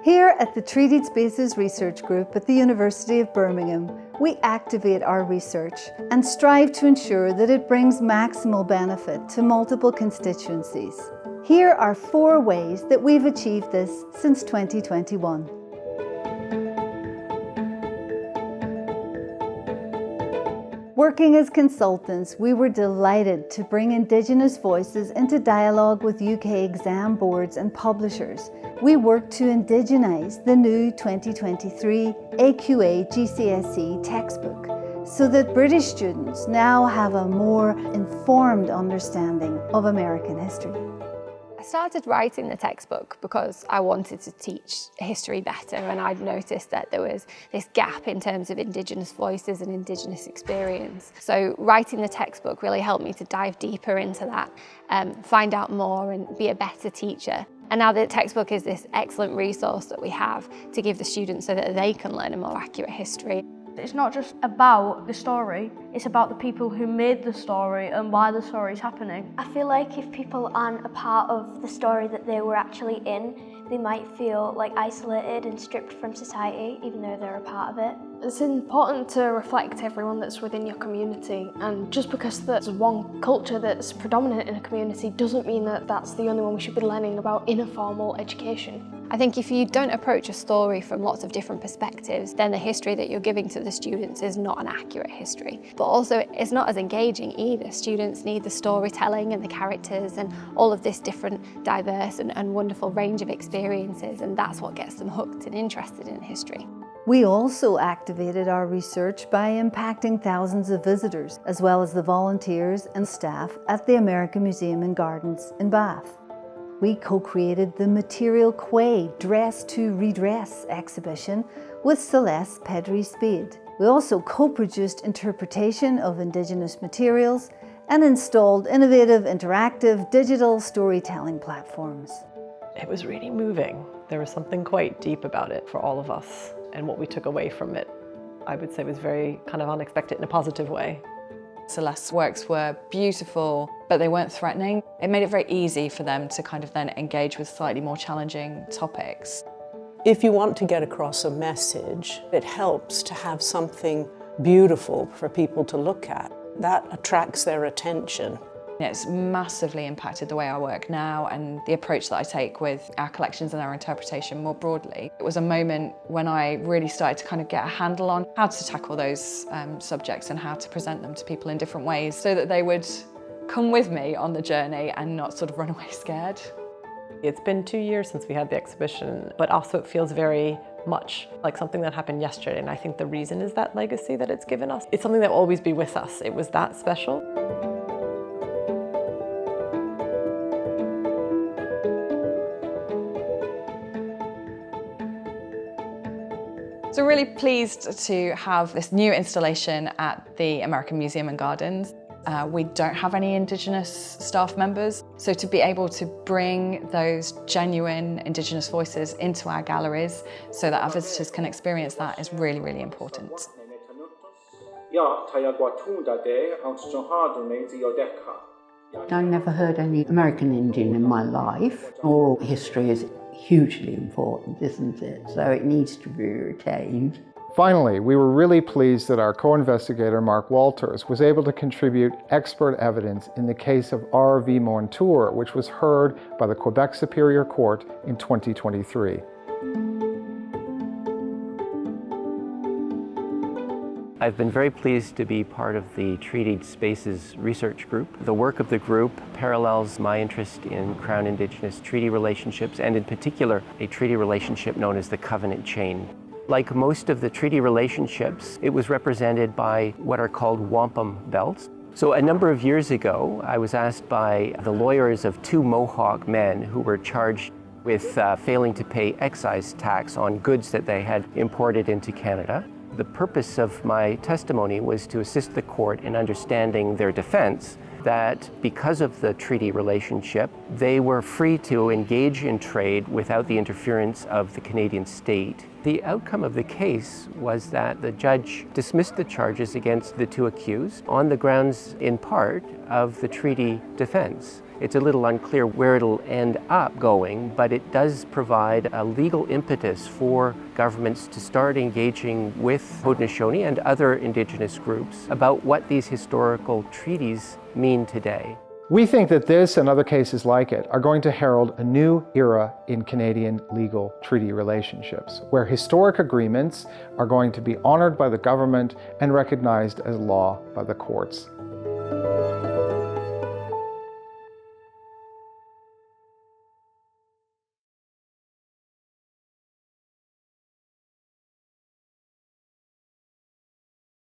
Here at the Treated Spaces Research Group at the University of Birmingham, we activate our research and strive to ensure that it brings maximal benefit to multiple constituencies. Here are 4 ways that we've achieved this since 2021. Working as consultants, we were delighted to bring Indigenous voices into dialogue with UK exam boards and publishers. We worked to indigenise the new 2023 AQA GCSE textbook so that British students now have a more informed understanding of American history. I started writing the textbook because I wanted to teach history better, and I'd noticed that there was this gap in terms of Indigenous voices and Indigenous experience. So writing the textbook really helped me to dive deeper into that, find out more and be a better teacher. And now the textbook is this excellent resource that we have to give the students so that they can learn a more accurate history. It's not just about the story, it's about the people who made the story and why the story is happening. I feel like if people aren't a part of the story that they were actually in, they might feel like isolated and stripped from society, even though they're a part of it. It's important to reflect everyone that's within your community, and just because there's one culture that's predominant in a community doesn't mean that that's the only one we should be learning about in a formal education. I think if you don't approach a story from lots of different perspectives, then the history that you're giving to the students is not an accurate history. But also it's not as engaging either. Students need the storytelling and the characters and all of this different diverse and wonderful range of experiences, and that's what gets them hooked and interested in history. We also activated our research by impacting thousands of visitors, as well as the volunteers and staff at the American Museum and Gardens in Bath. We co-created the Material Quay Dress to Redress exhibition with Celeste Pedri-Spade. We also co-produced interpretation of Indigenous materials and installed innovative interactive digital storytelling platforms. It was really moving. There was something quite deep about it for all of us, and what we took away from it, I would say, was very kind of unexpected in a positive way. Celeste's works were beautiful, but they weren't threatening. It made it very easy for them to kind of then engage with slightly more challenging topics. If you want to get across a message, it helps to have something beautiful for people to look at. That attracts their attention. It's massively impacted the way I work now and the approach that I take with our collections and our interpretation more broadly. It was a moment when I really started to kind of get a handle on how to tackle those subjects and how to present them to people in different ways so that they would come with me on the journey and not sort of run away scared. It's been 2 years since we had the exhibition, but also it feels very much like something that happened yesterday, and I think the reason is that legacy that it's given us. It's something that will always be with us. It was that special. So really pleased to have this new installation at the American Museum and Gardens. We don't have any Indigenous staff members, so to be able to bring those genuine Indigenous voices into our galleries so that our visitors can experience that is really, really important. I never heard any American Indian in my life. Oral history is hugely important, isn't it? So it needs to be retained. Finally, we were really pleased that our co-investigator, Mark Walters, was able to contribute expert evidence in the case of R.V. Montour, which was heard by the Quebec Superior Court in 2023. I've been very pleased to be part of the Treated Spaces Research Group. The work of the group parallels my interest in Crown Indigenous treaty relationships, and in particular, a treaty relationship known as the Covenant Chain. Like most of the treaty relationships, it was represented by what are called wampum belts. So a number of years ago, I was asked by the lawyers of 2 Mohawk men who were charged with failing to pay excise tax on goods that they had imported into Canada. The purpose of my testimony was to assist the court in understanding their defense that because of the treaty relationship, they were free to engage in trade without the interference of the Canadian state. The outcome of the case was that the judge dismissed the charges against the 2 accused on the grounds, in part, of the treaty defense. It's a little unclear where it'll end up going, but it does provide a legal impetus for governments to start engaging with Haudenosaunee and other Indigenous groups about what these historical treaties mean today. We think that this and other cases like it are going to herald a new era in Canadian legal treaty relationships, where historic agreements are going to be honored by the government and recognized as law by the courts.